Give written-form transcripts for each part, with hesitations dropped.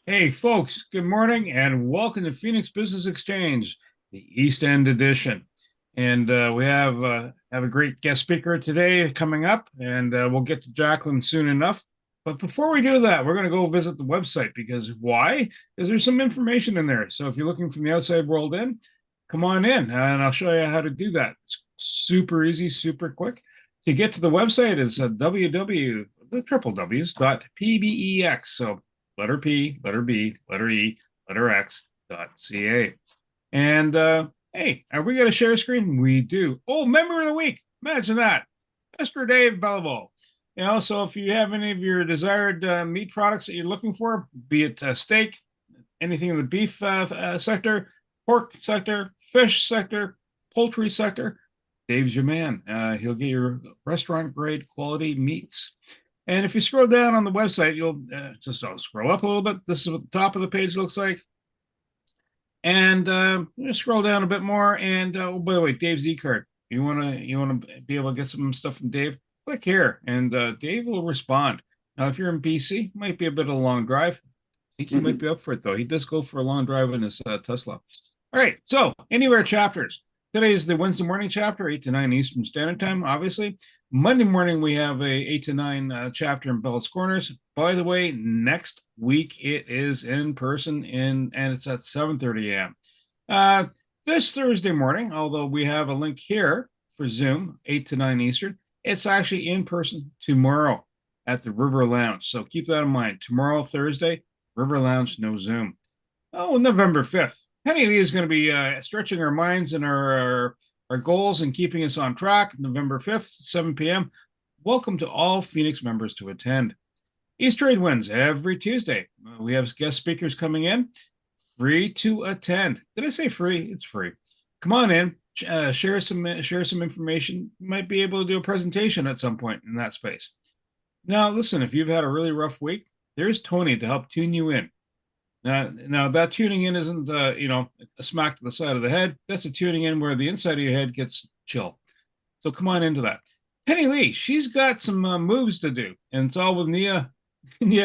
Hey, folks, good morning and welcome to Phoenix Business Exchange, the East End edition. And we have a great guest speaker today coming up, and we'll get to Jacqueline soon enough. But before we do that, we're going to go visit the website because why? Because there's some information in there. So if you're looking from the outside world in, come on in and I'll show you how to do that. It's super easy, super quick. To get to the website is www, the triple W's, .pbex. So letter P, letter B, letter E, letter X .ca. And hey, are we going to share a screen? We do. Oh, member of the week. Imagine that. Mr. Dave Bellabo. So if you have any of your desired meat products that you're looking for, be it steak, anything in the beef sector, pork sector, fish sector, poultry sector, Dave's your man. He'll get your restaurant grade quality meats. And if you scroll down on the website, you'll just scroll up a little bit. This is what the top of the page looks like. And scroll down a bit more. And oh, by the way, Dave's e-card. You wanna be able to get some stuff from Dave? Click here, and Dave will respond. Now, if you're in BC, it might be a bit of a long drive. I think he might be up for it though. He does go for a long drive in his Tesla. All right, so anywhere chapters. Today is the Wednesday morning chapter, 8 to 9 Eastern Standard Time, obviously. Monday morning, we have a 8 to 9 chapter in Bell's Corners. By the way, next week it is in person, and it's at 7:30 a.m. This Thursday morning, although we have a link here for Zoom, 8 to 9 Eastern, it's actually in person tomorrow at the River Lounge. So keep that in mind. Tomorrow, Thursday, River Lounge, no Zoom. Oh, November 5th. Penny Lee is going to be stretching our minds and our goals and keeping us on track. November 5th, 7 p.m. Welcome to all Phoenix members to attend. East Trade wins every Tuesday. We have guest speakers coming in, free to attend. Did I say free? It's free. Come on in, share some information. You might be able to do a presentation at some point in that space. Now, listen, if you've had a really rough week, there's Tony to help tune you in. Now that tuning in isn't a smack to the side of the head. That's a tuning in where the inside of your head gets chill. So come on into that. Penny Lee, she's got some moves to do, and it's all with Nia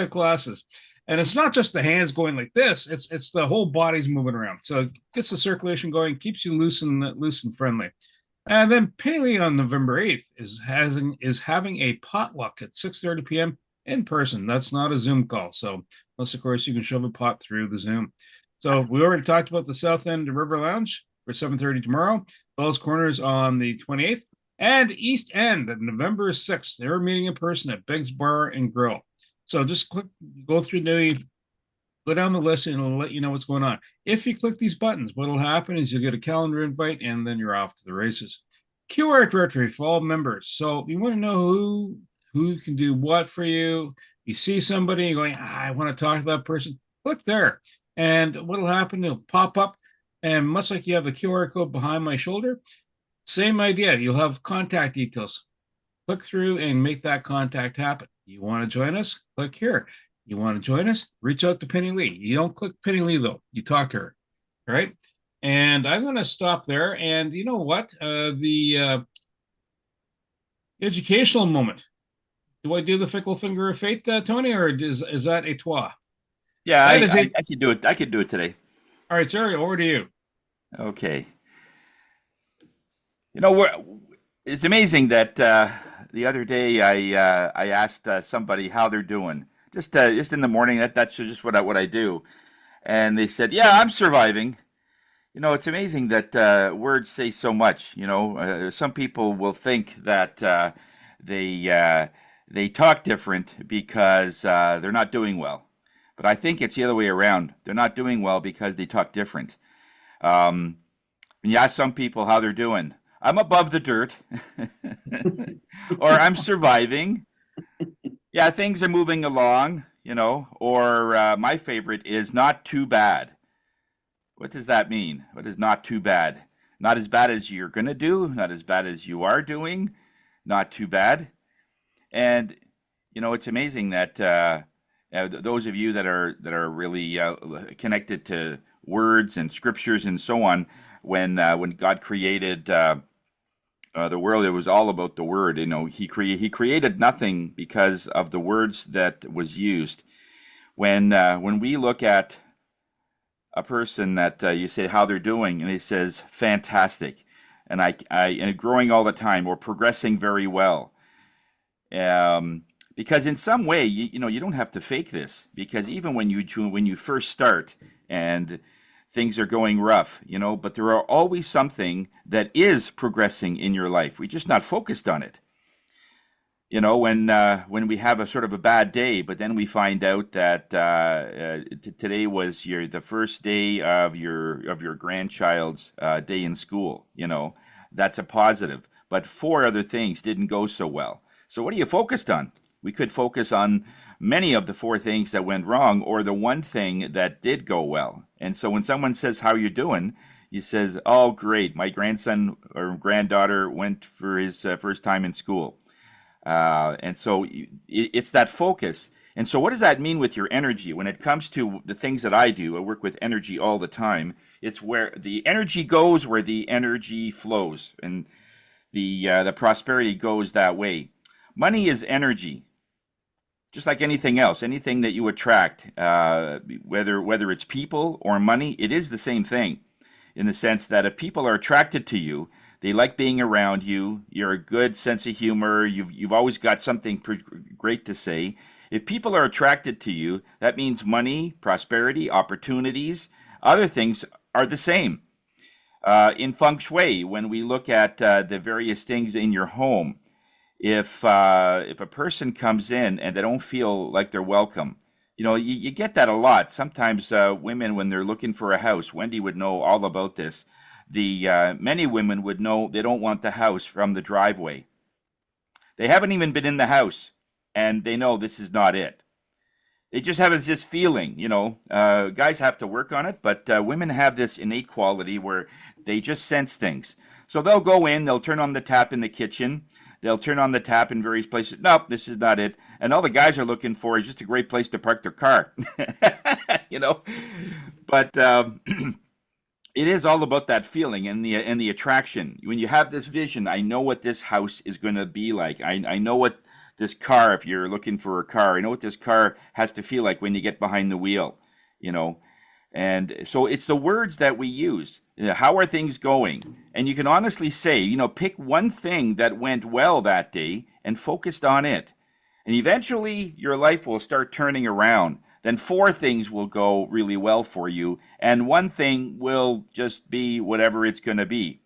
classes. And it's not just the hands going like this; it's the whole body's moving around. So it gets the circulation going, keeps you loose and friendly. And then Penny Lee on November 8th is having a potluck at 6:30 p.m. in person. That's not a Zoom call. So unless of course you can shove a pot through the Zoom. So we already talked about the South End River Lounge for 7:30 tomorrow. Bell's Corners on the 28th. And East End on November 6th. They're meeting in person at Biggs Bar and Grill. So just go down the list and it'll let you know what's going on. If you click these buttons, what'll happen is you'll get a calendar invite and then you're off to the races. QR directory for all members. So you want to know who can do what for you. You see somebody going, I want to talk to that person. Click there. And what'll happen, it'll pop up. And much like you have the QR code behind my shoulder, same idea. You'll have contact details. Click through and make that contact happen. You want to join us? Click here. You want to join us? Reach out to Penny Lee. You don't click Penny Lee, though. You talk to her, right? And I'm going to stop there. And you know what? The educational moment. Do I do the fickle finger of fate, Tony, or is that a trois? Yeah, That is a. I could do it. I could do it today. All right, sir. Over to you. Okay. It's amazing that the other day I asked somebody how they're doing. Just in the morning. That's just what I do, and they said, "Yeah, I'm surviving." It's amazing that words say so much. Some people will think that they talk different because they're not doing well. But I think it's the other way around. They're not doing well because they talk different. Um, when you ask some people how they're doing, I'm above the dirt, or I'm surviving. Yeah, things are moving along, or my favorite is not too bad. What does that mean? What is not too bad? Not as bad as you're going to do, not as bad as you are doing, not too bad. And it's amazing that those of you that are really connected to words and scriptures and so on, when God created the world, it was all about the word. He created nothing because of the words that was used. When we look at a person that you say how they're doing, and he says fantastic, and and growing all the time or progressing very well, because in some way you know you don't have to fake this, because even when you first start and things are going rough, you know, but there are always something that is progressing in your life. We're just not focused on it. You know, when we have a sort of a bad day, but then we find out that today was the first day of your grandchild's day in school. You know, that's a positive. But four other things didn't go so well. So what are you focused on? We could focus on many of the four things that went wrong, or the one thing that did go well. And so when someone says how you doing, he says, "Oh, great! My grandson or granddaughter went for his first time in school." And so it's that focus. And so what does that mean with your energy? When it comes to the things that I do, I work with energy all the time. It's where the energy goes, where the energy flows, and the prosperity goes that way. Money is energy, just like anything else. Anything that you attract, whether it's people or money, it is the same thing, in the sense that if people are attracted to you, they like being around you. You're a good sense of humor. You've always got something great to say. If people are attracted to you, that means money, prosperity, opportunities, other things are the same. In feng shui, when we look at the various things in your home, if a person comes in and they don't feel like they're welcome, you know, you get that a lot. Sometimes women, when they're looking for a house, Wendy would know all about this. Many women would know they don't want the house from the driveway. They haven't even been in the house, and they know this is not it. They just have this feeling, you know. Guys have to work on it, but women have this innate quality where they just sense things. So they'll go in, they'll turn on the tap in the kitchen, they'll turn on the tap in various places. Nope, this is not it. And all the guys are looking for is just a great place to park their car, you know. But it is all about that feeling and the attraction. When you have this vision, I know what this house is going to be like. I know what this car, if you're looking for a car, I know what this car has to feel like when you get behind the wheel, you know. And so it's the words that we use. You know, how are things going? And you can honestly say, you know, pick one thing that went well that day and focused on it. And eventually your life will start turning around. Then four things will go really well for you, and one thing will just be whatever it's going to be.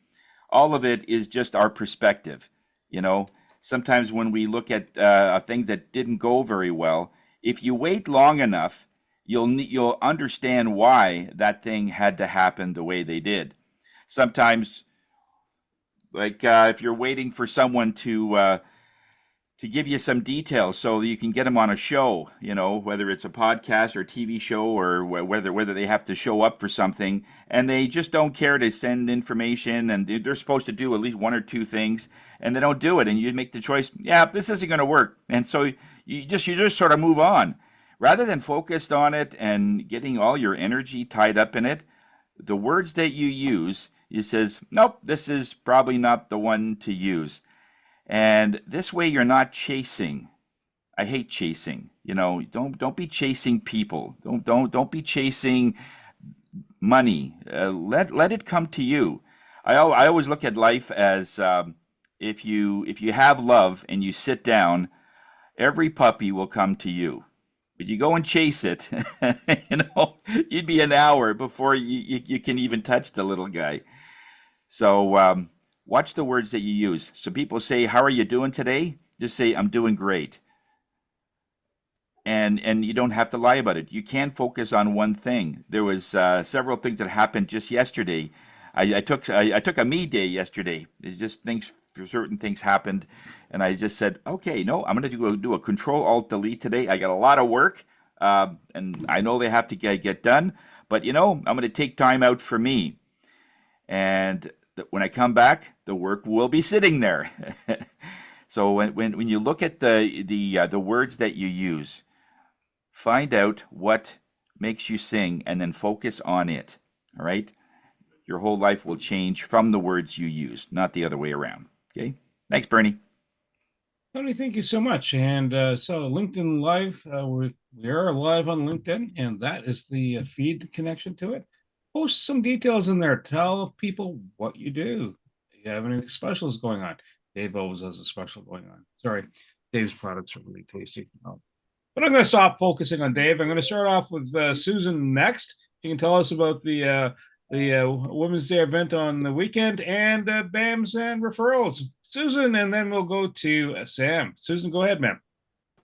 All of it is just our perspective, you know. Sometimes when we look at a thing that didn't go very well, if you wait long enough, you'll understand why that thing had to happen the way they did. Sometimes, like if you're waiting for someone to give you some details so that you can get them on a show, you know, whether it's a podcast or a TV show, or whether they have to show up for something, and they just don't care to send information, and they're supposed to do at least one or two things, and they don't do it, and you make the choice, yeah, this isn't going to work, and so you just sort of move on, rather than focused on it and getting all your energy tied up in it. The words that you use, it says, nope, this is probably not the one to use. And this way you're not chasing. I hate chasing. You know, don't be chasing people. Don't be chasing money. Let it come to you. I always look at life as if you have love and you sit down, every puppy will come to you. But you go and chase it, you know, you'd be an hour before you can even touch the little guy. So watch the words that you use. So people say, "How are you doing today?" Just say, "I'm doing great." And you don't have to lie about it. You can focus on one thing. There was several things that happened just yesterday. I took a me day yesterday. It's just things, certain things happened, and I just said, okay, no, I'm going to do a Control Alt Delete today. I got a lot of work, and I know they have to get done, but you know, I'm going to take time out for me. And when I come back, the work will be sitting there. So when you look at the words that you use, find out what makes you sing and then focus on it. All right? Your whole life will change from the words you use, not the other way around. Okay? Thanks, Bernie. Tony, thank you so much. And so LinkedIn Live, we are live on LinkedIn, and that is the feed connection to it. Post some details in there. Tell people what you do. If you have any specials going on. Dave always has a special going on. Sorry, Dave's products are really tasty. But I'm going to stop focusing on Dave. I'm going to start off with Susan next. You can tell us about the Women's Day event on the weekend and BAMs and referrals. Susan, and then we'll go to Sam. Susan, go ahead, ma'am.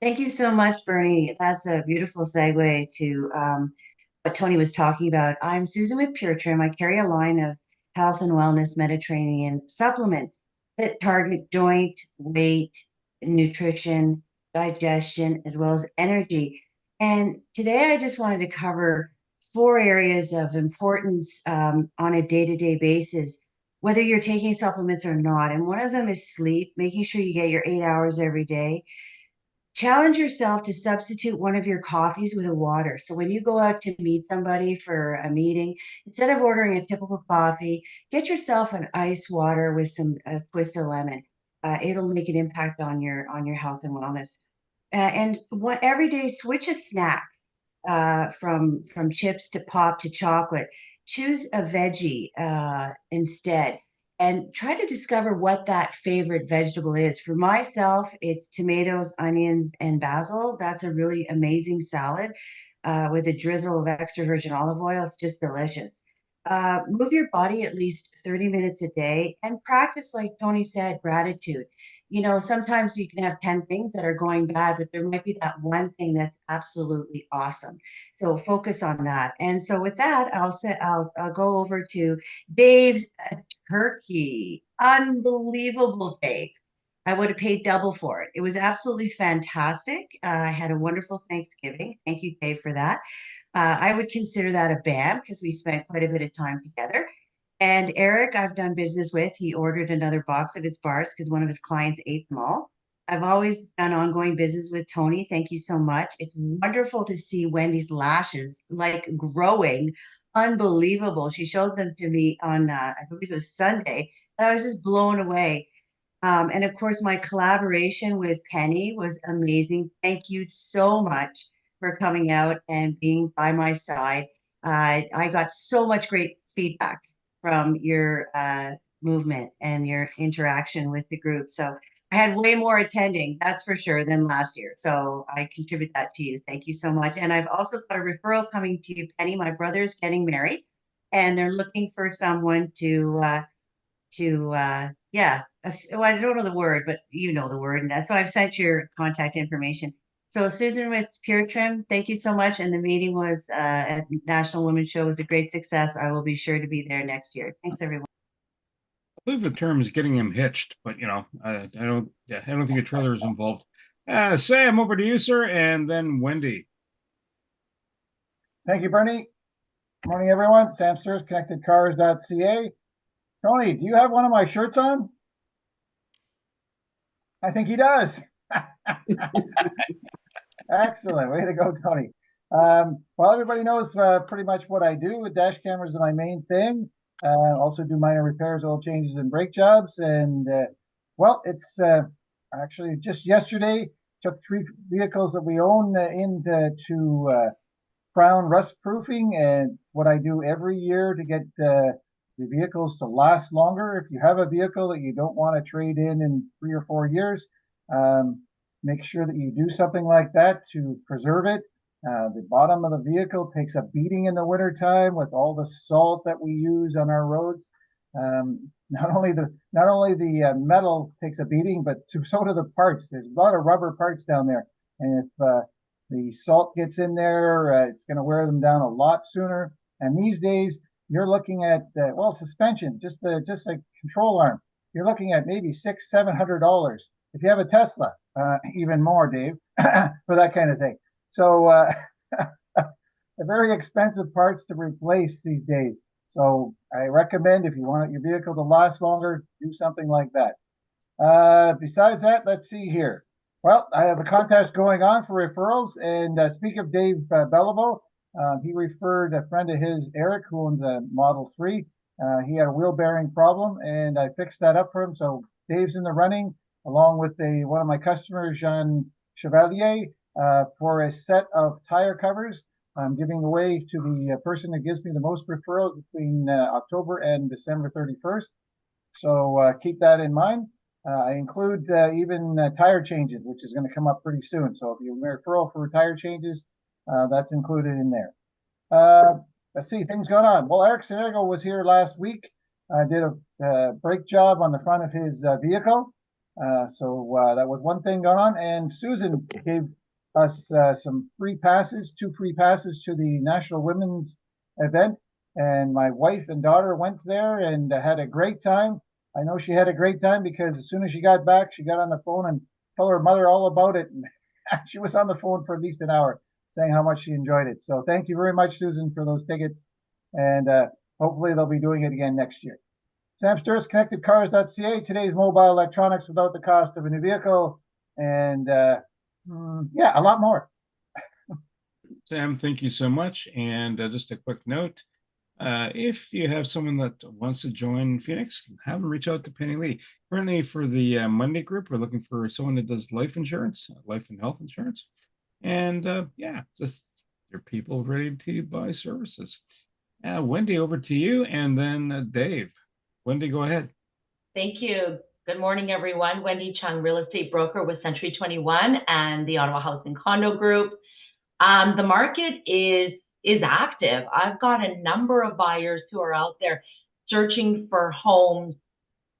Thank you so much, Bernie. That's a beautiful segue to what Tony was talking about. I'm Susan with Pure Trim. I carry a line of health and wellness Mediterranean supplements that target joint, weight, nutrition, digestion, as well as energy. And today I just wanted to cover four areas of importance on a day-to-day basis, whether you're taking supplements or not. And one of them is sleep, making sure you get your 8 hours every day. Challenge yourself to substitute one of your coffees with a water. So when you go out to meet somebody for a meeting, instead of ordering a typical coffee, get yourself an ice water with some twist of lemon. It'll make an impact on your health and wellness. And what every day, switch a snack from chips to pop to chocolate. Choose a veggie instead, and try to discover what that favorite vegetable is. For myself, it's tomatoes, onions, and basil. That's a really amazing salad with a drizzle of extra virgin olive oil. It's just delicious. Move your body at least 30 minutes a day and practice, like Tony said, gratitude. Sometimes you can have 10 things that are going bad, but there might be that one thing that's absolutely awesome. So focus on that. And so with that, I'll go over to Dave's turkey. Unbelievable, Dave. I would have paid double for it. It was absolutely fantastic. I had a wonderful Thanksgiving. Thank you, Dave, for that. I would consider that a BAM because we spent quite a bit of time together. And Eric, I've done business with, he ordered another box of his bars because one of his clients ate them all. I've always done ongoing business with Tony. Thank you so much. It's wonderful to see Wendy's lashes like growing. Unbelievable. She showed them to me on, I believe it was Sunday, and I was just blown away. And of course, my collaboration with Penny was amazing. Thank you so much for coming out and being by my side. I got so much great feedback from your movement and your interaction with the group. So I had way more attending, that's for sure, than last year. So I contribute that to you. Thank you so much. And I've also got a referral coming to you, Penny. My brother's getting married, and they're looking for someone to yeah, well, I don't know the word, but you know the word, and so I've sent your contact information. So Susan with Pure Trim, thank you so much. And the meeting was at National Women's Show was a great success. I will be sure to be there next year. Thanks, everyone. I believe the term is getting him hitched, but I don't think a trailer is involved. Sam, over to you, sir, and then Wendy. Thank you, Bernie. Good morning, everyone. Sam Sears, connectedcars.ca. Tony, do you have one of my shirts on? I think he does. Excellent. Way to go, Tony. Well, everybody knows pretty much what I do. Dash cameras are my main thing. Also do minor repairs, oil changes, and brake jobs. And, well, it's actually just yesterday, took 3 vehicles that we own into crown rust proofing, and what I do every year to get the vehicles to last longer. If you have a vehicle that you don't want to trade in 3 or 4 years, make sure that you do something like that to preserve it. The bottom of the vehicle takes a beating in the wintertime with all the salt that we use on our roads. Not only the metal takes a beating, but so do the parts. There's a lot of rubber parts down there, and if the salt gets in there, it's going to wear them down a lot sooner. And these days, you're looking at well, suspension, just a control arm. You're looking at maybe $600-700 if you have a Tesla, even more, Dave, for that kind of thing. So they're very expensive parts to replace these days. So I recommend, if you want your vehicle to last longer, do something like that. Besides that, let's see here. Well, I have a contest going on for referrals, and speak of Dave Bellavo, he referred a friend of his, Eric, who owns a Model 3. He had a wheel bearing problem, and I fixed that up for him. So Dave's in the running. along with one of my customers, Jean Chevalier, for a set of tire covers. I'm giving away to the person that gives me the most referrals between October and December 31st. So keep that in mind. I include even tire changes, which is going to come up pretty soon. So if you referral for tire changes, that's included in there. Let's see, things going on. Well, Eric Sinego was here last week. Did a brake job on the front of his vehicle. So that was one thing going on. And Susan gave us some free passes, 2 free passes to the National Women's event. And my wife and daughter went there and had a great time. I know she had a great time because as soon as she got back, she got on the phone and told her mother all about it. And she was on the phone for at least an hour saying how much she enjoyed it. So thank you very much, Susan, for those tickets. And hopefully they'll be doing it again next year. Sam Sturz, ConnectedCars.ca, today's mobile electronics without the cost of a new vehicle. And yeah, a lot more. Sam, thank you so much. And just a quick note, if you have someone that wants to join Phoenix, have them reach out to Penny Lee. Currently for the Monday group, we're looking for someone that does life insurance, life and health insurance. And yeah, just they're people ready to buy services. Wendy, over to you, and then Dave. Wendy, go ahead. Thank you. Good morning, everyone. Wendy Chung, real estate broker with Century 21 and the Ottawa House and Condo Group. The market is active. I've got a number of buyers who are out there searching for homes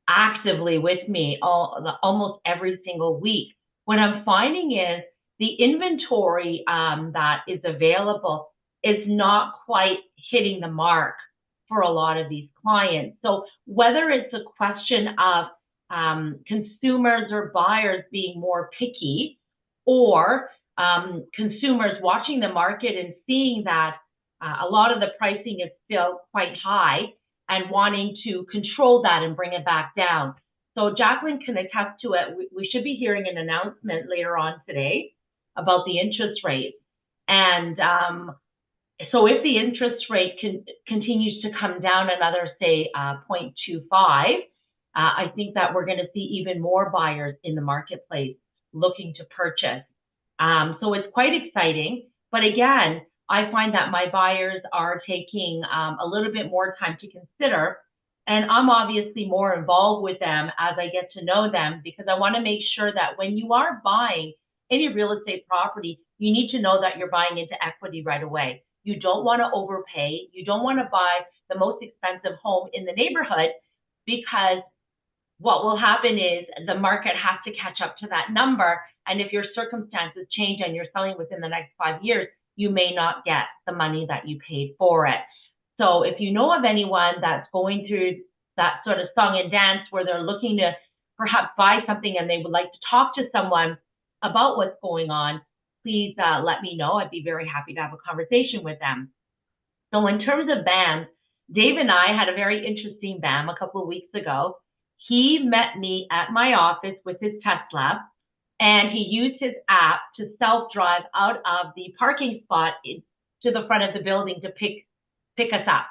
actively with me almost every single week. What I'm finding is the inventory that is available is not quite hitting the mark for a lot of these clients. So whether it's a question of consumers or buyers being more picky, or consumers watching the market and seeing that a lot of the pricing is still quite high and wanting to control that and bring it back down. So Jacqueline can attest to it. We should be hearing an announcement later on today about the interest rate. And so if the interest rate continues to come down another, say, 0.25, I think that we're going to see even more buyers in the marketplace looking to purchase. So it's quite exciting. But again, I find that my buyers are taking a little bit more time to consider. And I'm obviously more involved with them as I get to know them, because I want to make sure that when you are buying any real estate property, you need to know that you're buying into equity right away. You don't want to overpay. You don't want to buy the most expensive home in the neighborhood, because what will happen is the market has to catch up to that number. And if your circumstances change and you're selling within the next 5 years, you may not get the money that you paid for it. So if you know of anyone that's going through that sort of song and dance where they're looking to perhaps buy something and they would like to talk to someone about what's going on, please let me know. I'd be very happy to have a conversation with them. So in terms of BAM, Dave and I had a very interesting BAM a couple of weeks ago. He met me at my office with his Tesla, and he used his app to self-drive out of the parking spot to the front of the building to pick us up.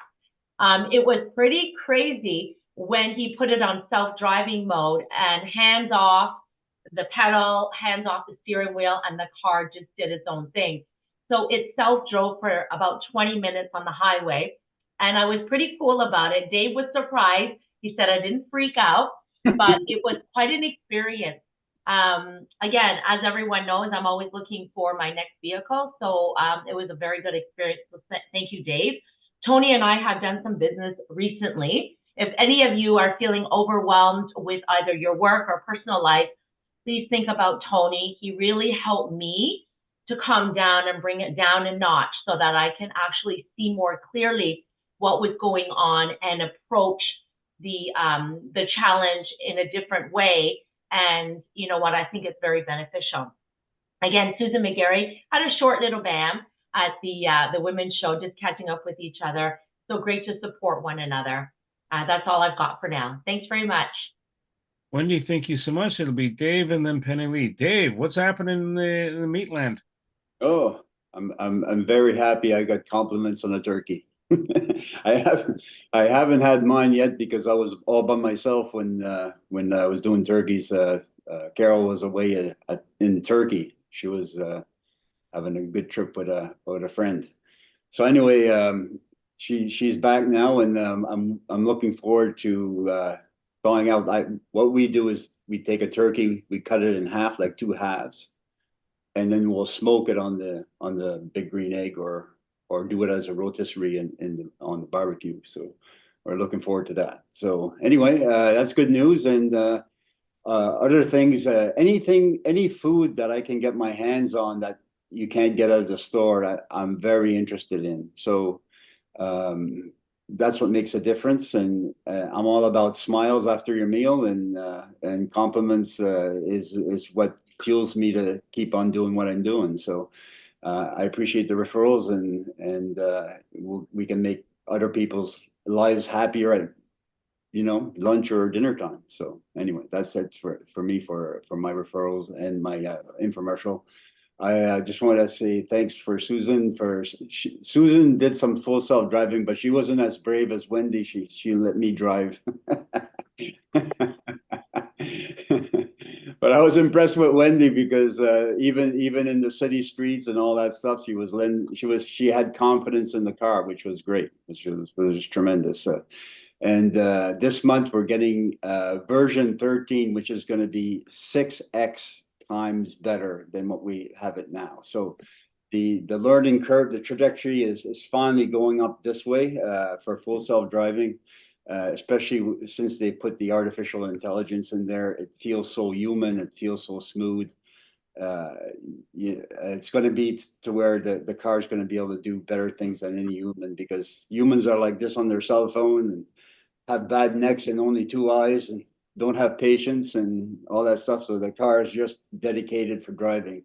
It was pretty crazy when he put it on self-driving mode and hands off the pedal, hands off the steering wheel, and the car just did its own thing. So it self-drove for about 20 minutes on the highway, and I was pretty cool about it. Dave was surprised. He said I didn't freak out, but it was quite an experience. Again, as everyone knows, I'm always looking for my next vehicle. So it was a very good experience. So thank you, Dave. Tony and I have done some business recently. If any of you are feeling overwhelmed with either your work or personal life, please think about Tony. He really helped me to calm down and bring it down a notch so that I can actually see more clearly what was going on and approach the challenge in a different way. And you know what, I think it's very beneficial. Again, Susan McGarry had a short little BAM at the women's show, just catching up with each other. So great to support one another. That's all I've got for now. Thanks very much. Wendy, thank you so much. It'll be Dave and then Penny Lee. Dave, what's happening in the meatland? Oh, I'm very happy. I got compliments on a turkey. I haven't had mine yet because I was all by myself when I was doing turkeys Carol was away in Turkey. She was having a good trip with a friend. So anyway, she's back now, and I'm looking forward to thawing out. What we do is we take a turkey, we cut it in half, like 2 halves, and then we'll smoke it on the big green egg, or do it as a rotisserie on the barbecue. So we're looking forward to that. So anyway, that's good news. And other things, any food that I can get my hands on that you can't get out of the store, I'm very interested in. So that's what makes a difference. And I'm all about smiles after your meal, and compliments is what fuels me to keep on doing what I'm doing. So I appreciate the referrals, and we can make other people's lives happier at lunch or dinner time. So anyway, that's it for me for my referrals and my infomercial. I just want to say thanks for Susan. Susan did some full self driving, but she wasn't as brave as Wendy. She let me drive. But I was impressed with Wendy because even in the city streets and all that stuff, she had confidence in the car, which was great, which was tremendous. And this month we're getting version 13, which is going to be 6x times better than what we have it now. So the learning curve, the trajectory is finally going up this way for full self-driving, especially since they put the artificial intelligence in there. It feels so human. It feels so smooth. It's going to be to where the car is going to be able to do better things than any human, because humans are like this on their cell phone and have bad necks and only 2 eyes and don't have patience and all that stuff. So the car is just dedicated for driving,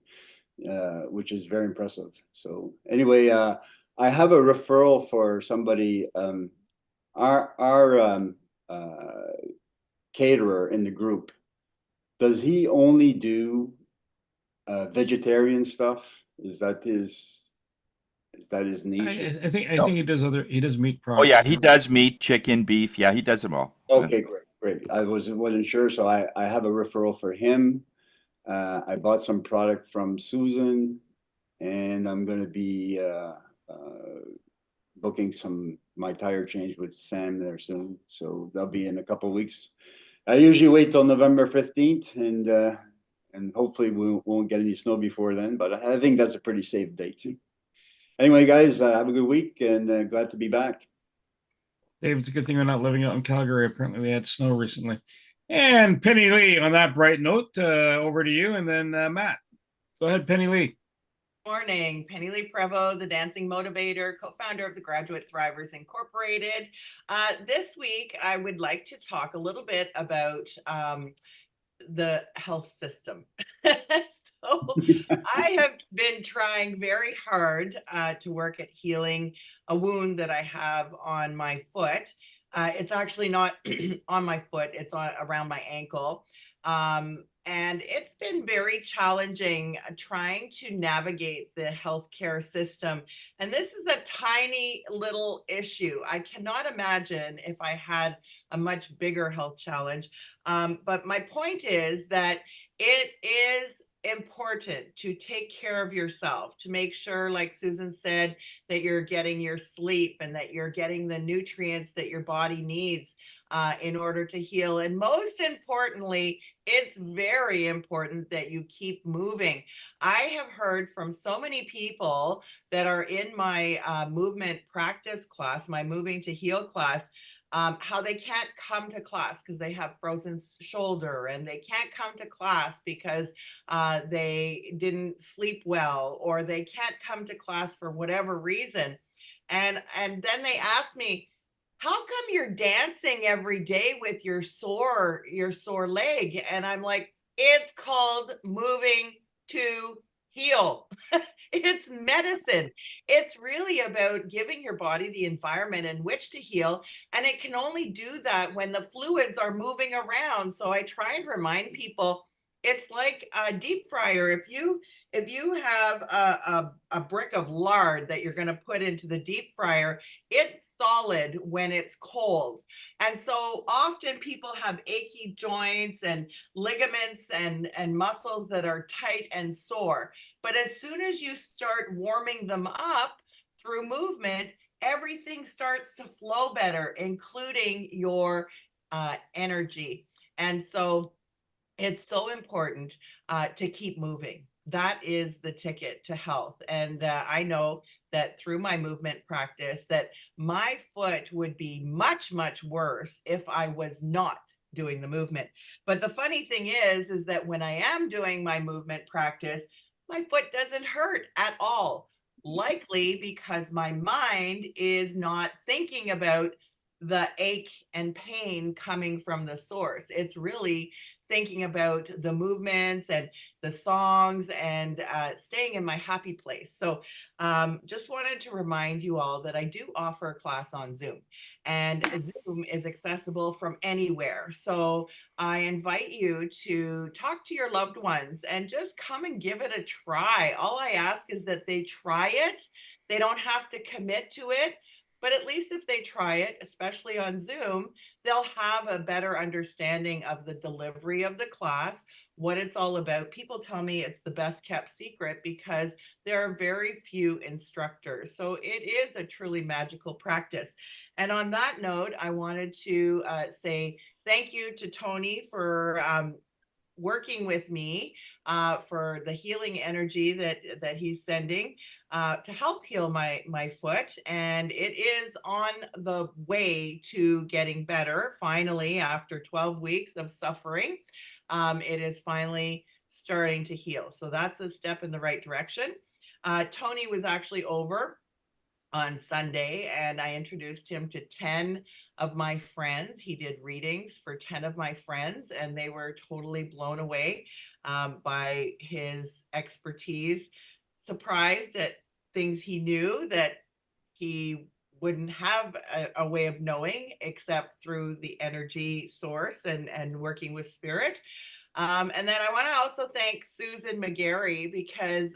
which is very impressive. So anyway, I have a referral for somebody. Our caterer in the group, does he only do vegetarian stuff? Is that his niche? I think he does meat products. Oh yeah, he does meat, chicken, beef. Yeah, he does them all. Okay, great. I wasn't sure, so I have a referral for him. I bought some product from Susan, and I'm going to be booking my tire change with Sam there soon. So that'll be in a couple of weeks. I usually wait till November 15th, and hopefully we won't get any snow before then. But I think that's a pretty safe date too. Anyway, guys, have a good week, and glad to be back. Dave, it's a good thing we're not living out in Calgary. Apparently, they had snow recently. And Penny Lee, on that bright note, over to you, and then Matt. Go ahead, Penny Lee. Morning, Penny Lee Prevost, the Dancing Motivator, co-founder of the Graduate Thrivers Incorporated. This week, I would like to talk a little bit about the health system. So I have been trying very hard to work at healing a wound that I have on my foot. It's actually not on my foot, it's around my ankle. And it's been very challenging trying to navigate the healthcare system. And this is a tiny little issue. I cannot imagine if I had a much bigger health challenge. But my point is that it is important to take care of yourself, to make sure, like Susan said, that you're getting your sleep and that you're getting the nutrients that your body needs in order to heal. And most importantly, it's very important that you keep moving. I have heard from so many people that are in my movement practice class, my Moving to Heal class, how they can't come to class because they have frozen shoulder, and they can't come to class because they didn't sleep well, or they can't come to class for whatever reason. And then they ask me, how come you're dancing every day with your sore leg? And I'm like, it's called Moving to Heal. It's medicine. It's really about giving your body the environment in which to heal. And it can only do that when the fluids are moving around. So I try and remind people, it's like a deep fryer. If you have a brick of lard that you're going to put into the deep fryer, it's solid when it's cold. And so often people have achy joints and ligaments and muscles that are tight and sore. But as soon as you start warming them up through movement, everything starts to flow better, including your energy. And so it's so important to keep moving. That is the ticket to health. And I know that through my movement practice that my foot would be much, much worse if I was not doing the movement. But the funny thing is that when I am doing my movement practice, my foot doesn't hurt at all. Likely because my mind is not thinking about the ache and pain coming from the source. It's really thinking about the movements and the songs and staying in my happy place. So just wanted to remind you all that I do offer a class on Zoom, and Zoom is accessible from anywhere. So I invite you to talk to your loved ones and just come and give it a try. All I ask is that they try it. They don't have to commit to it, but at least if they try it, especially on Zoom, they'll have a better understanding of the delivery of the class, what it's all about. People tell me it's the best kept secret because there are very few instructors. So it is a truly magical practice. And on that note, I wanted to say thank you to Tony for working with me for the healing energy that he's sending to help heal my foot. And it is on the way to getting better. Finally, after 12 weeks of suffering, it is finally starting to heal. So that's a step in the right direction. Tony was actually over on Sunday and I introduced him to 10 of my friends. He did readings for 10 of my friends and they were totally blown away by his expertise, surprised at things he knew that he wouldn't have a way of knowing except through the energy source and working with spirit. And then I want to also thank Susan McGarry because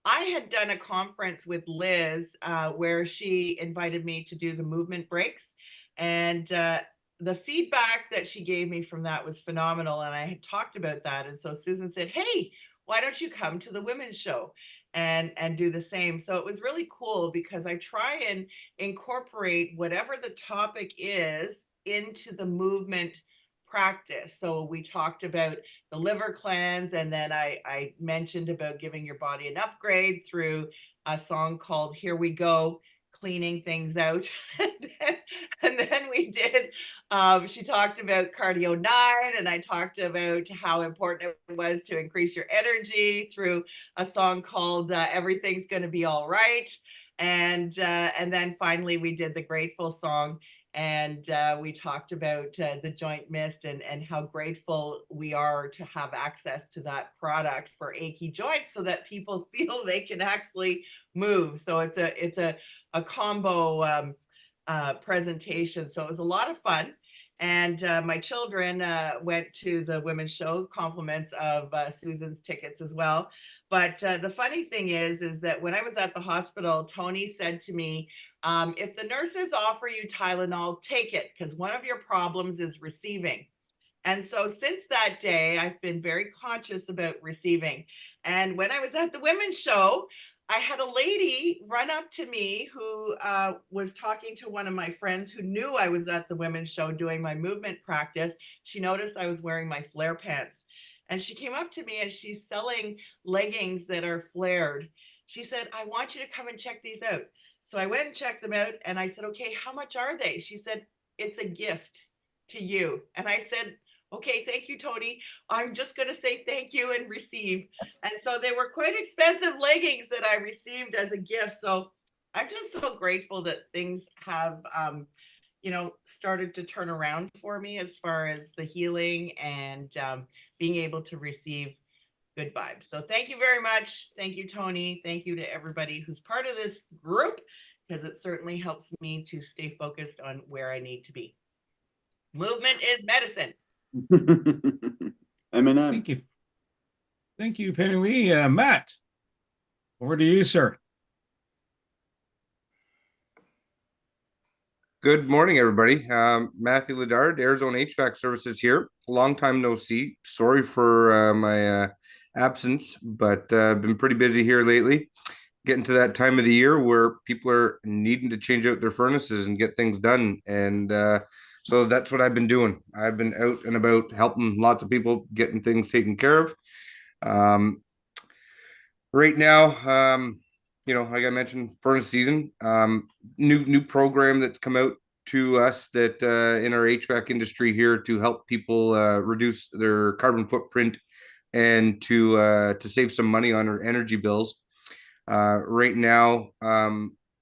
I had done a conference with Liz where she invited me to do the movement breaks. And the feedback that she gave me from that was phenomenal. And I had talked about that. And so Susan said, hey, why don't you come to the women's show and do the same? So it was really cool because I try and incorporate whatever the topic is into the movement practice. So we talked about the liver cleanse, and then I mentioned about giving your body an upgrade through a song called Here We Go, cleaning things out. and then we did, she talked about Cardio 9, and I talked about how important it was to increase your energy through a song called Everything's Gonna Be All Right. And then finally we did the Grateful song. And we talked about the joint mist and how grateful we are to have access to that product for achy joints so that people feel they can actually move. So it's a combo presentation. So it was a lot of fun. And my children went to the women's show, compliments of Susan's tickets as well. But the funny thing is that when I was at the hospital, Tony said to me, if the nurses offer you Tylenol, take it, because one of your problems is receiving. And so since that day, I've been very conscious about receiving. And when I was at the women's show, I had a lady run up to me who was talking to one of my friends who knew I was at the women's show doing my movement practice. She noticed I was wearing my flare pants. And she came up to me and she's selling leggings that are flared. She said, I want you to come and check these out. So I went and checked them out and I said, okay, how much are they? She said, it's a gift to you. And I said, okay, thank you, Tony. I'm just going to say thank you and receive. And so they were quite expensive leggings that I received as a gift. So I'm just so grateful that things have, started to turn around for me as far as the healing and being able to receive good vibes. So thank you very much. Thank you, Tony. Thank you to everybody who's part of this group, because it certainly helps me to stay focused on where I need to be. Movement is medicine. M&M. Thank you. Thank you, Penny Lee. Matt, over to you, sir. Good morning, everybody. Matthew Ledard, Arizona HVAC Services here. Long time no see. Sorry for my absence, but been pretty busy here lately. Getting to that time of the year where people are needing to change out their furnaces and get things done. And so that's what I've been doing. I've been out and about helping lots of people getting things taken care of. Right now, like I mentioned, furnace season, new program that's come out to us that in our HVAC industry here to help people reduce their carbon footprint and to save some money on their energy bills. Right now,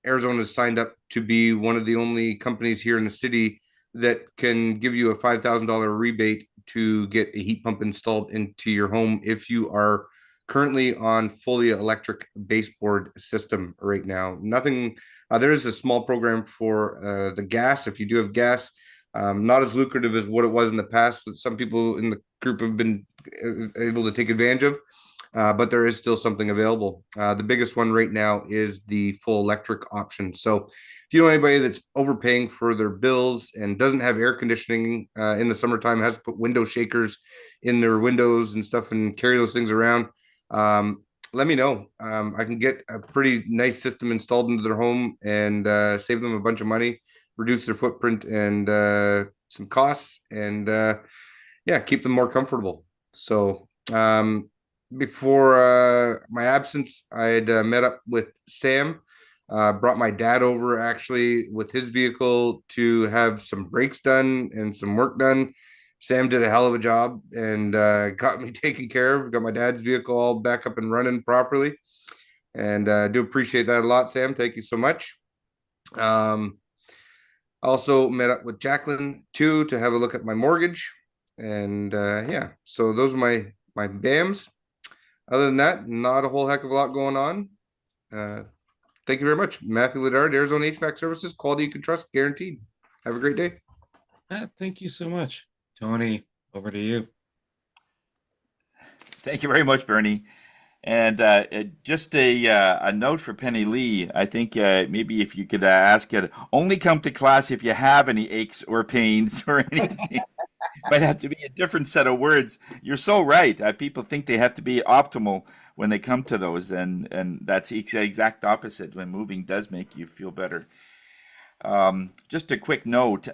Arizona has signed up to be one of the only companies here in the city that can give you a $5,000 rebate to get a heat pump installed into your home if you are currently on fully electric baseboard system right now. Nothing, there is a small program for the gas. If you do have gas, not as lucrative as what it was in the past, that some people in the group have been able to take advantage of. But there is still something available. The biggest one right now is the full electric option. So if you know anybody that's overpaying for their bills and doesn't have air conditioning in the summertime, has to put window shakers in their windows and stuff and carry those things around, let me know. I can get a pretty nice system installed into their home and save them a bunch of money, reduce their footprint and some costs, and keep them more comfortable. So before my absence, I had met up with Sam, brought my dad over actually with his vehicle to have some brakes done and some work done. Sam did a hell of a job and got me taken care of, got my dad's vehicle all back up and running properly. And I do appreciate that a lot, Sam. Thank you so much. Also met up with Jacqueline too to have a look at my mortgage. And so those are my BAMs. Other than that, not a whole heck of a lot going on. Thank you very much. Matthew Ledard, Arizona HVAC Services, quality you can trust, guaranteed. Have a great day. Thank you so much. Tony, over to you. Thank you very much, Bernie. And just a note for Penny Lee. I think maybe if you could ask it, only come to class if you have any aches or pains or anything. Might have to be a different set of words. You're so right. People think they have to be optimal when they come to those, and that's the exact opposite. When moving does make you feel better. Just a quick note,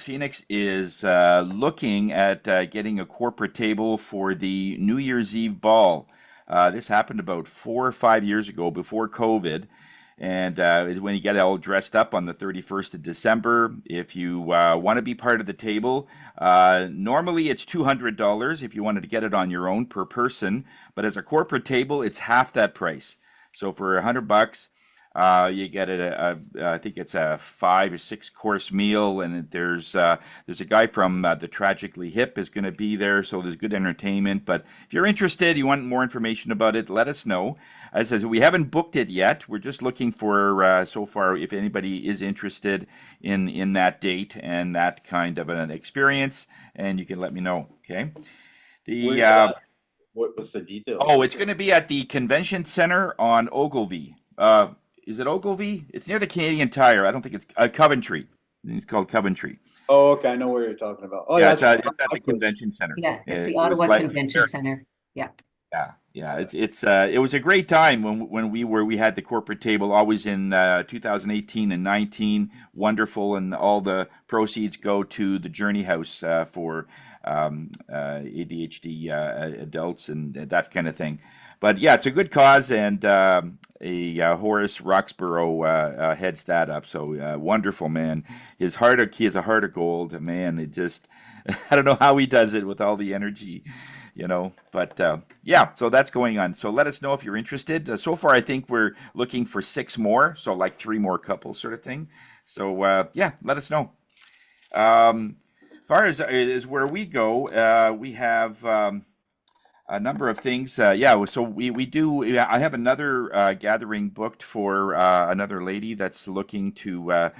Phoenix is looking at getting a corporate table for the New Year's Eve ball. This happened about 4 or 5 years ago before COVID. And when you get all dressed up on the 31st of December, if you want to be part of the table, normally it's $200 if you wanted to get it on your own per person. But as a corporate table, it's half that price. So for $100, you get I think it's a 5 or 6 course meal, and there's a guy from the Tragically Hip is going to be there, so there's good entertainment. But if you're interested, you want more information about it, let us know. As I said, we haven't booked it yet. We're just looking for so far if anybody is interested in that date and that kind of an experience, and you can let me know. Okay. What was the detail? Oh, it's going to be at the Convention Center on Ogilvie. Is it Ogilvie? It's near the Canadian Tire. I don't think it's Coventry. It's called Coventry. Oh, okay. I know where you're talking about. Oh, yeah, yeah. it's at the Convention Center. Yeah, it's the It was Ottawa Convention Center. Yeah. Yeah. It was a great time when we had the corporate table always in 2018 and 19. Wonderful, and all the proceeds go to the Journey House for ADHD adults and that kind of thing. But yeah, it's a good cause, and Horace Roxborough heads that up. So wonderful, man. He has a heart of gold, man. It just, I don't know how he does it with all the energy, But so that's going on. So let us know if you're interested. So far, I think we're looking for 6 more, so like 3 more couples, sort of thing. So let us know. Far as where we go, we have. a number of things. Yeah, so we do. I have another gathering booked for another lady that's looking to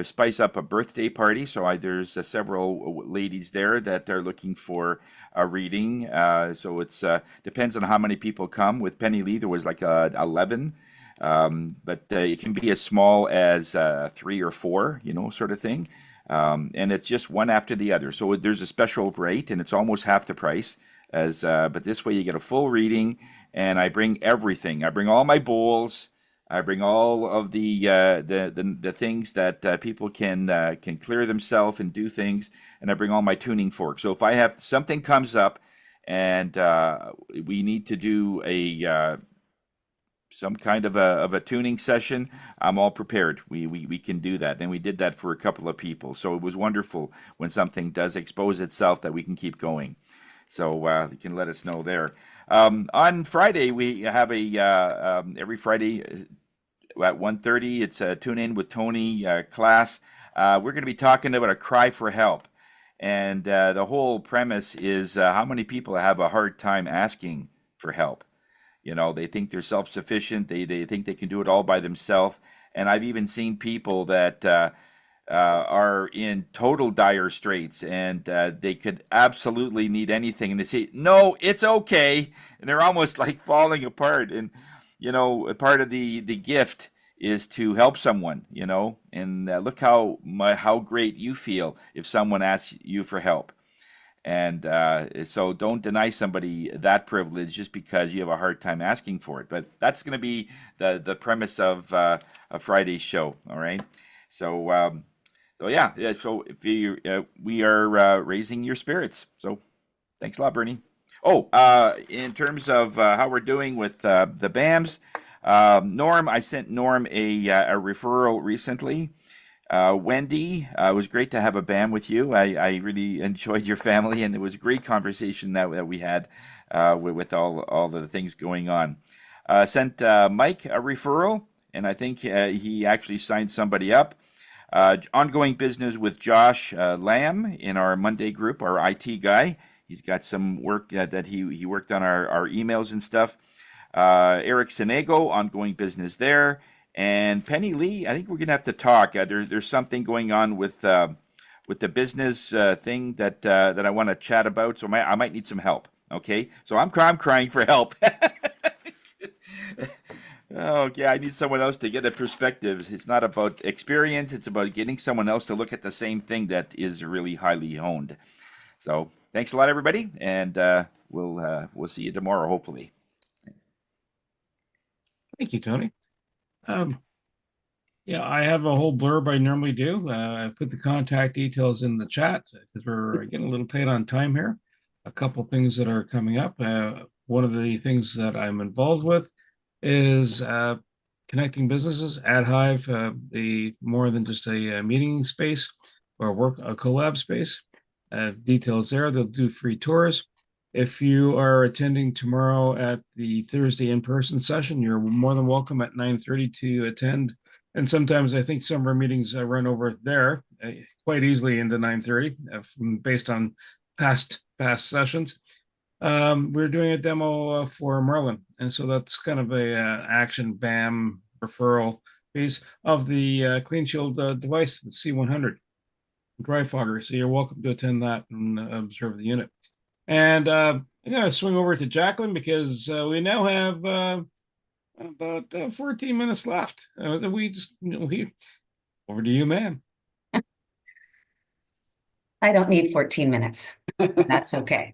spice up a birthday party. So there's several ladies there that are looking for a reading. So it's depends on how many people come. With Penny Lee, there was like 11. But it can be as small as 3 or 4, sort of thing. And it's just one after the other. So there's a special rate, and it's almost half the price. But this way you get a full reading, and I bring everything. I bring all my bowls. I bring all of the things that people can clear themselves and do things, and I bring all my tuning forks. So if I have something comes up, and we need to do a some kind of a tuning session, I'm all prepared. We can do that, and we did that for a couple of people. So it was wonderful when something does expose itself that we can keep going. So you can let us know there. On Friday, we have every Friday at 1:30. It's a Tune In with Tony class. We're going to be talking about a cry for help. And the whole premise is how many people have a hard time asking for help. They think they're self-sufficient. They think they can do it all by themselves. And I've even seen people that are in total dire straits, and they could absolutely need anything, and they say, "No, it's okay," and they're almost like falling apart. And a part of the gift is to help someone. And look how great you feel if someone asks you for help. And so don't deny somebody that privilege just because you have a hard time asking for it. But that's going to be the premise of Friday's show. All right. So yeah. So if we are raising your spirits. So thanks a lot, Bernie. Oh, in terms of how we're doing with the BAMs, Norm, I sent Norm a referral recently. Wendy, it was great to have a BAM with you. I really enjoyed your family, and it was a great conversation that we had with all the things going on. Sent Mike a referral, and I think he actually signed somebody up. Ongoing business with Josh Lamb in our Monday group, our IT guy. He's got some work that he worked on our emails and stuff. Eric Senego, ongoing business there. And Penny Lee, I think we're gonna have to talk. There's something going on with the business thing that I want to chat about. So I might need some help. Okay, so I'm crying for help. Okay, I need someone else to get a perspective. It's not about experience; it's about getting someone else to look at the same thing that is really highly honed. So thanks a lot, everybody, and we'll see you tomorrow, hopefully. Thank you, Tony. Yeah, I have a whole blurb I normally do. I put the contact details in the chat because we're getting a little tight on time here. A couple things that are coming up. One of the things that I'm involved with is connecting businesses at Hive, the more than just a meeting space or a collab space. Details there. They'll do free tours. If you are attending tomorrow at the Thursday in-person session, you're more than welcome at 9:30 to attend. And sometimes I think some of our meetings run over there quite easily into 9:30 based on past sessions. We're doing a demo for Merlin. And so that's kind of a action BAM referral piece of the Clean Shield device, the C100 dry fogger. So you're welcome to attend that and observe the unit. And I'm going to swing over to Jacqueline because we now have about 14 minutes left. We just, over to you, ma'am. I don't need 14 minutes. That's okay.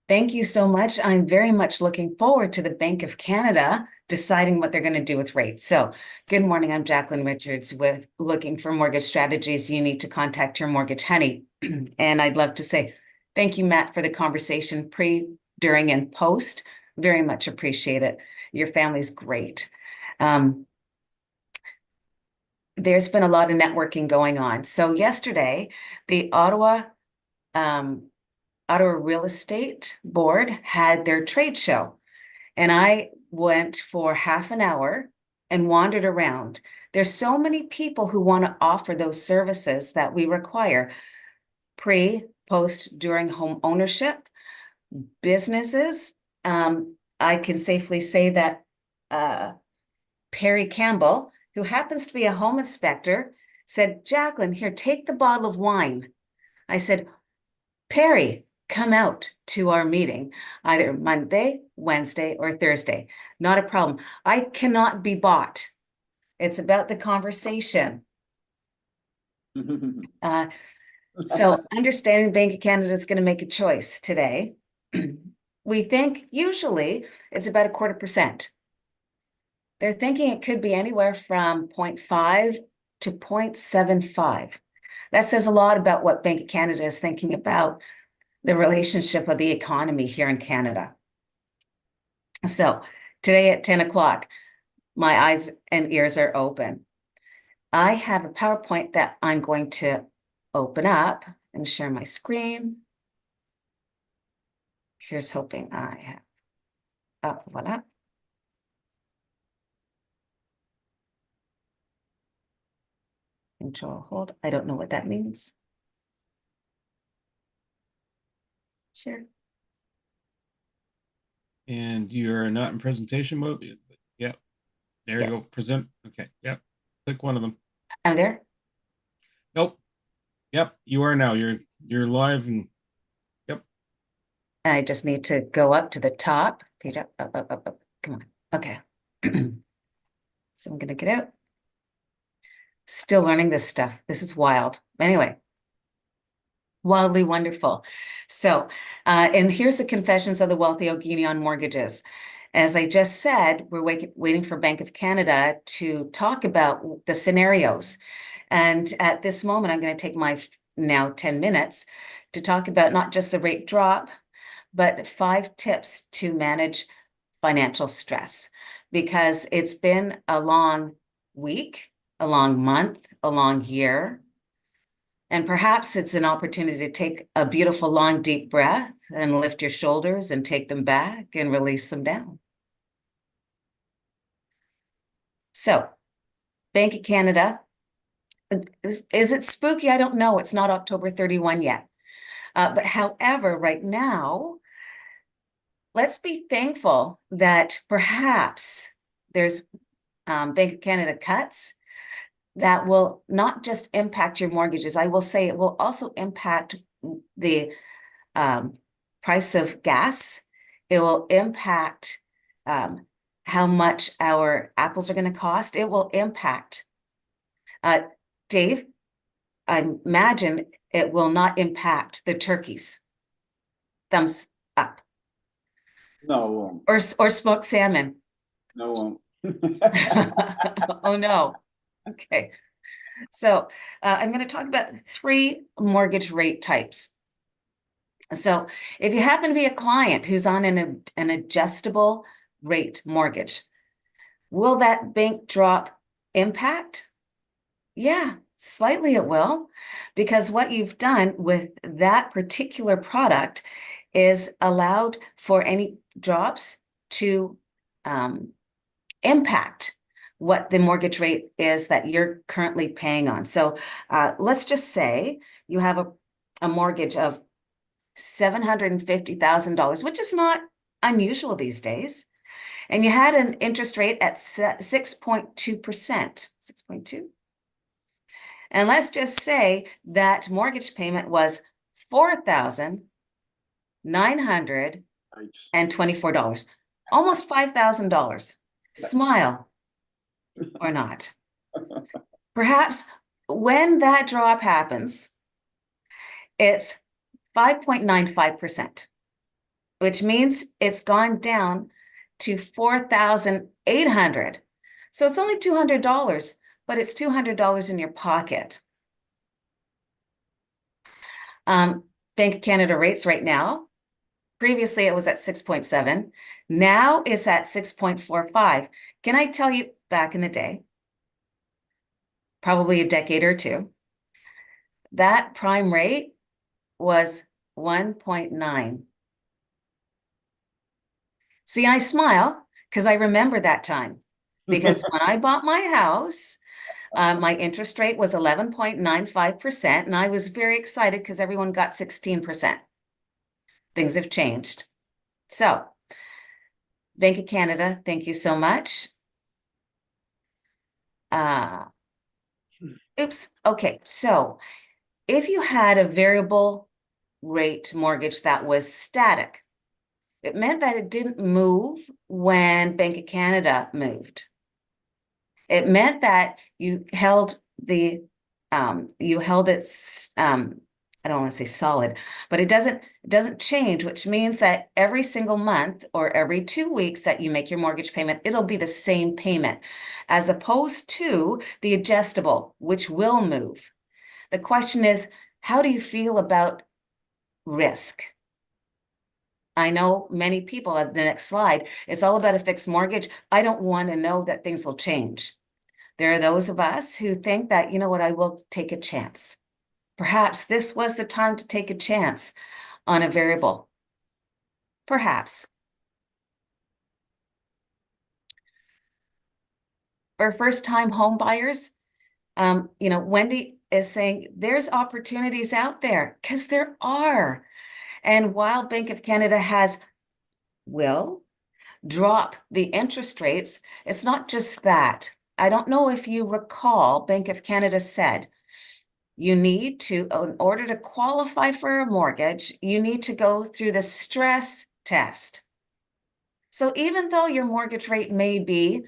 Thank you so much. I'm very much looking forward to the Bank of Canada deciding what they're going to do with rates. So good morning. I'm Jacqueline Richards with Looking for Mortgage Strategies. You need to contact your mortgage honey. And I'd love to say thank you, Matt, for the conversation pre, during, and post. Very much appreciate it. Your family's great. There's been a lot of networking going on. So yesterday, the Ottawa Real Estate Board had their trade show, and I went for half an hour and wandered around. There's so many people who want to offer those services that we require. Pre, post during home ownership. Businesses, I can safely say that Perry Campbell, who happens to be a home inspector, said, Jacqueline, here, take the bottle of wine. I said, Perry, come out to our meeting, either Monday, Wednesday, or Thursday. Not a problem. I cannot be bought. It's about the conversation. So understanding Bank of Canada is going to make a choice today. We think usually it's about 0.25%. They're thinking it could be anywhere from 0.5 to 0.75. That says a lot about what Bank of Canada is thinking about the relationship of the economy here in Canada. So today at 10 o'clock, my eyes and ears are open. I have a PowerPoint that I'm going to open up and share my screen. Here's hoping I have, voila. Control hold. I don't know what that means. Sure. And you're not in presentation mode. Yep. There you go. Present. Okay. Yep. Click one of them. I'm there. Nope. Yep. You are now. You're live and yep. I just need to go up to the top. Page up. Come on. Okay. So I'm gonna get out. Still learning this stuff. This is wild. Anyway. Wildly wonderful. So, and here's the Confessions of the Wealthy Ogini on mortgages. As I just said, we're waiting for Bank of Canada to talk about the scenarios. And at this moment, I'm going to take my now 10 minutes to talk about not just the rate drop, but 5 tips to manage financial stress, because it's been a long week, a long month, a long year. And perhaps it's an opportunity to take a beautiful, long, deep breath and lift your shoulders and take them back and release them down. So, Bank of Canada, is it spooky? I don't know. It's not October 31 yet. But however, right now, let's be thankful that perhaps there's Bank of Canada cuts that will not just impact your mortgages. I will say it will also impact the price of gas. It will impact how much our apples are going to cost. It will impact. Dave, I imagine it will not impact the turkeys. Thumbs up. No, it won't. Or smoked salmon. No, it won't. Oh, no. Okay. So I'm going to talk about 3 mortgage rate types. So if you happen to be a client who's on an adjustable rate mortgage, will that bank drop impact? Yeah, slightly it will, because what you've done with that particular product is allowed for any drops to impact what the mortgage rate is that you're currently paying on. So let's just say you have a mortgage of $750,000, which is not unusual these days. And you had an interest rate at 6.2%, 6.2. And let's just say that mortgage payment was $4,924, almost $5,000. Smile or not. Perhaps when that drop happens, it's 5.95%, which means it's gone down to $4,800. So it's only $200, but it's $200 in your pocket. Bank of Canada rates right now, previously it was at 6.7. Now it's at 6.45. Can I tell you, back in the day, probably a decade or two, that prime rate was 1.9. See, I smile because I remember that time. Because when I bought my house, My interest rate was 11.95%, and I was very excited because everyone got 16%. Things have changed. So, Bank of Canada, thank you so much. Oops. Okay. So if you had a variable rate mortgage that was static, it meant that it didn't move when Bank of Canada moved. It meant that you held the, I don't want to say solid, but it doesn't change, which means that every single month or every 2 weeks that you make your mortgage payment, it'll be the same payment, as opposed to the adjustable, which will move. The question is, how do you feel about risk? I know many people at the next slide, it's all about a fixed mortgage. I don't want to know that things will change. There are those of us who think that, you know what, I will take a chance. Perhaps this was the time to take a chance on a variable. Perhaps. For first-time home buyers, Wendy is saying there's opportunities out there, because there are. And while Bank of Canada will drop the interest rates, it's not just that. I don't know if you recall, Bank of Canada said, you need to, in order to qualify for a mortgage, you need to go through the stress test. So even though your mortgage rate may be,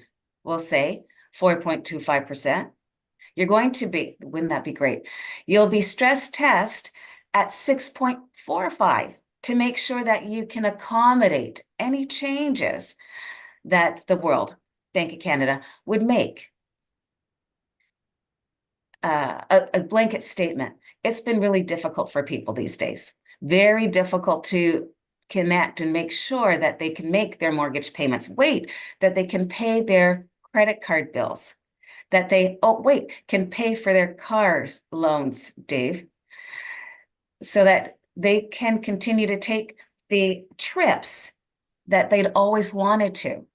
we'll say, 4.25%, you're going to be, wouldn't that be great? You'll be stress test at 6.45 to make sure that you can accommodate any changes that the world, Bank of Canada, would make. A blanket statement. It's been really difficult for people these days. Very difficult to connect and make sure that they can make their mortgage payments. Wait, that they can pay their credit card bills. That they, can pay for their cars loans, Dave. So that they can continue to take the trips that they'd always wanted to.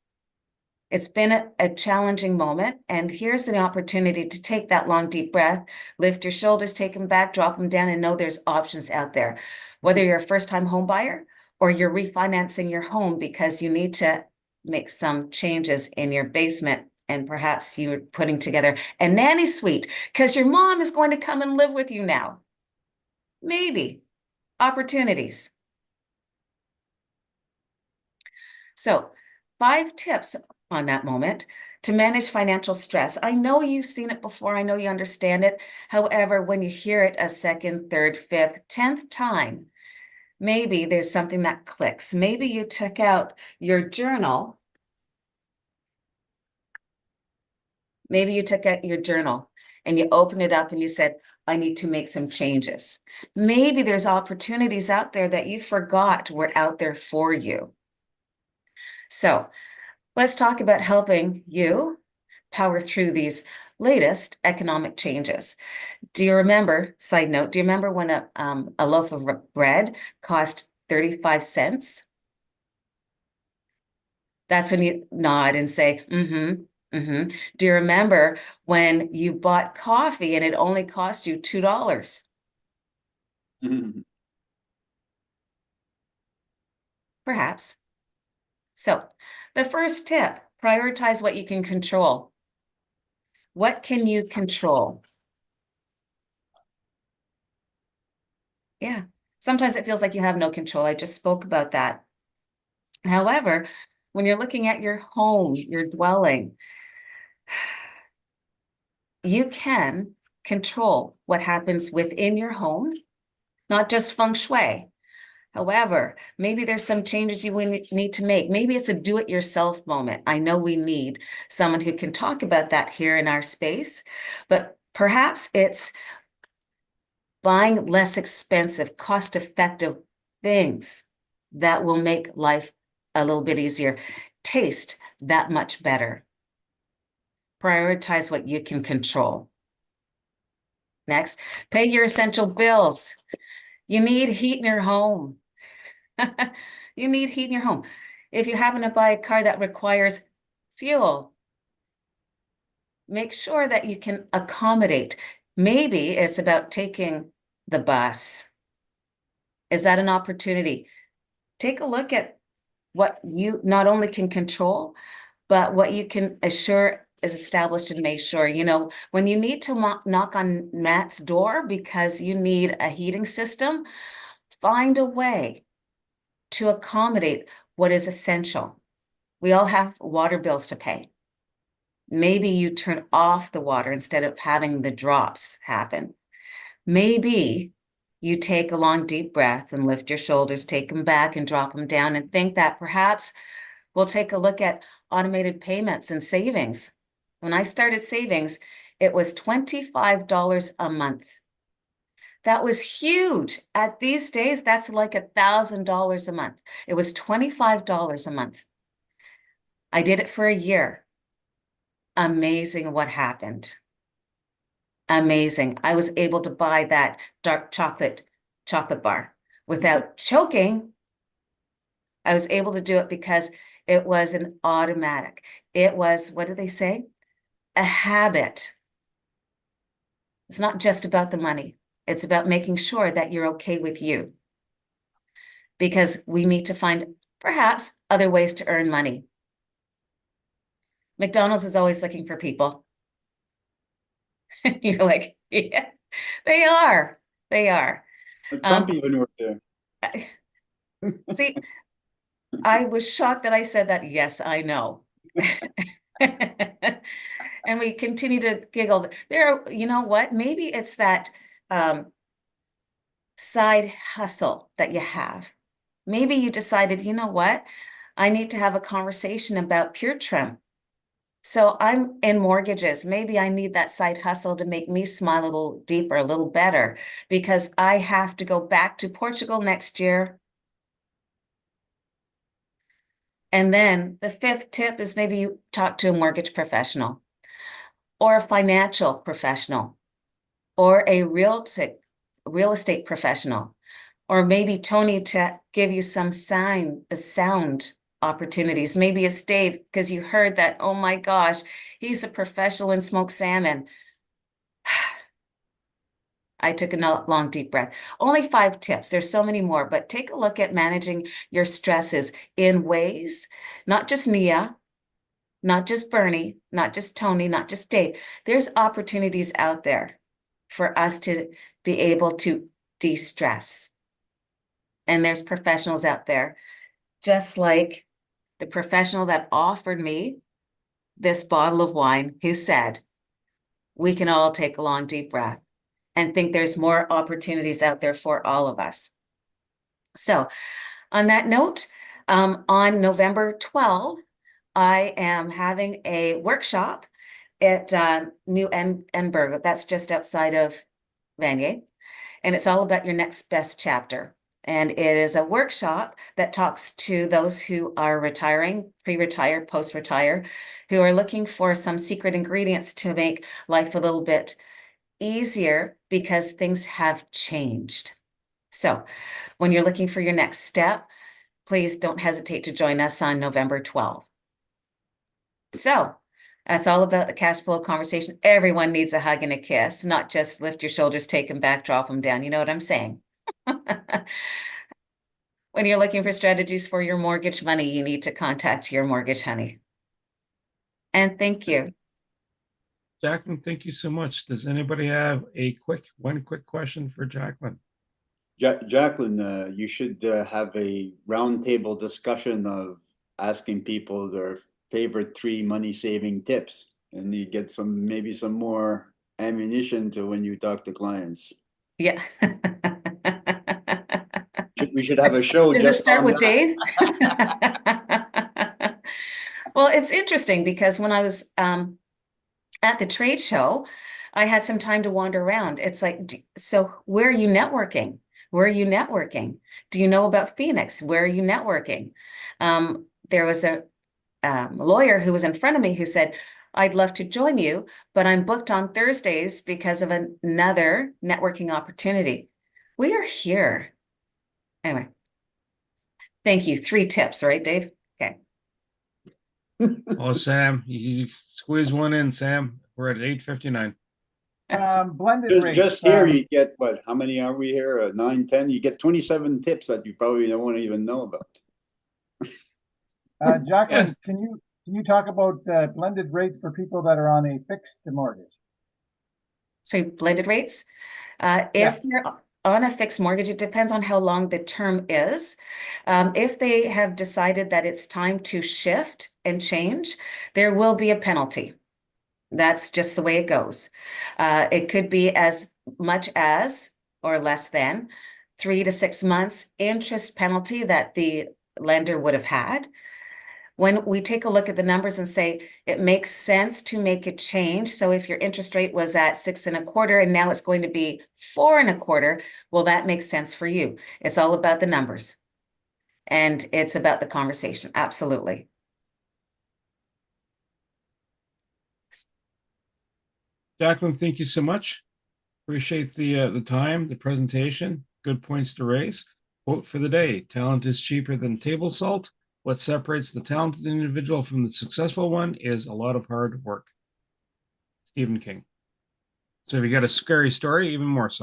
It's been a challenging moment, and here's an opportunity to take that long, deep breath, lift your shoulders, take them back, drop them down, and know there's options out there. Whether you're a first-time home buyer or you're refinancing your home because you need to make some changes in your basement, and perhaps you're putting together a nanny suite because your mom is going to come and live with you now. Maybe. Opportunities. So 5 tips on that moment to manage financial stress. I know you've seen it before. I know you understand it. However, when you hear it a second, third, fifth, 10th time, maybe there's something that clicks. Maybe you took out your journal. Maybe you took out your journal and you opened it up and you said, I need to make some changes. Maybe there's opportunities out there that you forgot were out there for you. So let's talk about helping you power through these latest economic changes. Do you remember, side note, do you remember when a loaf of bread cost 35 cents? That's when you nod and say, do you remember when you bought coffee and it only cost you $2? Perhaps. So the first tip, prioritize what you can control. What can you control? Yeah, sometimes it feels like you have no control. I just spoke about that. However, when you're looking at your home, your dwelling, you can control what happens within your home, not just feng shui. However, maybe there's some changes you need to make. Maybe it's a do-it-yourself moment. I know we need someone who can talk about that here in our space, but perhaps it's buying less expensive, cost-effective things that will make life a little bit easier, taste that much better. Prioritize what you can control. Next, pay your essential bills. You need heat in your home. You need heat in your home. If you happen to buy a car that requires fuel, make sure that you can accommodate. Maybe it's about taking the bus. Is that an opportunity? Take a look at what you not only can control, but what you can assure is established and made sure. You know, when you need to knock on Matt's door because you need a heating system, find a way to accommodate what is essential. We all have water bills to pay. Maybe you turn off the water instead of having the drops happen. Maybe you take a long deep breath and lift your shoulders, take them back and drop them down, and think that perhaps we'll take a look at automated payments and savings. When I started savings, it was $25 a month. That was huge. At these days, that's like $1,000 a month. It was $25 a month. I did it for a year. Amazing what happened. Amazing. I was able to buy that dark chocolate bar without choking. I was able to do it because it was an automatic. It was, what do they say? A habit. It's not just about the money. It's about making sure that you're okay with you. Because we need to find perhaps other ways to earn money. McDonald's is always looking for people. You're like, yeah, they are. They are. Trump even worked there. See, I was shocked that I said that. Yes, I know. And we continue to giggle. There, you know what? Maybe it's that side hustle that you have. Maybe you decided, you know what? I need to have a conversation about Pure Trim. So I'm in mortgages. Maybe I need that side hustle to make me smile a little deeper, a little better, because I have to go back to Portugal next year. And then the fifth tip is maybe you talk to a mortgage professional or a financial professional or a real estate professional, or maybe Tony to give you some sound opportunities. Maybe it's Dave, because you heard that, oh my gosh, he's a professional in smoked salmon. I took a long, deep breath. Only 5 tips. There's so many more, but take a look at managing your stresses in ways, not just Nia, not just Bernie, not just Tony, not just Dave. There's opportunities out there for us to be able to de-stress. And there's professionals out there, just like the professional that offered me this bottle of wine, who said, we can all take a long, deep breath and think there's more opportunities out there for all of us. So on that note, on November 12th, I am having a workshop at New Edinburgh. That's just outside of Vanier. And it's all about your next best chapter. And it is a workshop that talks to those who are retiring, pre-retire, post-retire, who are looking for some secret ingredients to make life a little bit easier because things have changed. So when you're looking for your next step, please don't hesitate to join us on November 12th. So that's all about the cash flow conversation. Everyone needs a hug and a kiss, not just lift your shoulders, take them back, drop them down. You know what I'm saying? When you're looking for strategies for your mortgage money, you need to contact your mortgage honey. And thank you. Jacqueline, thank you so much. Does anybody have one quick question for Jacqueline? Jacqueline, you should have a roundtable discussion of asking people their favorite 3 money-saving tips, and you get maybe some more ammunition to when you talk to clients. Yeah. We should have a show. Does it just start on with that. Dave? Well, it's interesting because when I was at the trade show, I had some time to wander around. It's like, so where are you networking? Where are you networking? Do you know about Phoenix? Where are you networking? There was a lawyer who was in front of me who said, I'd love to join you, but I'm booked on Thursdays because of another networking opportunity. We are here. Anyway, thank you. 3 tips, right, Dave? Okay. Oh, Sam, you squeeze one in, Sam. we're at 8:59. Blended rates. Just here, you get what? How many are we here? 9, 10? You get 27 tips that you probably don't even know about. Jacqueline, can you talk about blended rates for people that are on a fixed mortgage? So blended rates. If you're on a fixed mortgage, it depends on how long the term is. If they have decided that it's time to shift and change, there will be a penalty. That's just the way it goes. It could be as much as or less than 3 to 6 months interest penalty that the lender would have had. When we take a look at the numbers and say it makes sense to make a change, so if your interest rate was at 6.25 and now it's going to be 4.25, well, that makes sense for you. It's all about the numbers, and it's about the conversation. Absolutely. Jacqueline, thank you so much. Appreciate the time, the presentation. Good points to raise. Quote for the day: talent is cheaper than table salt. What separates the talented individual from the successful one is a lot of hard work. Stephen King. So if you got a scary story, even more so.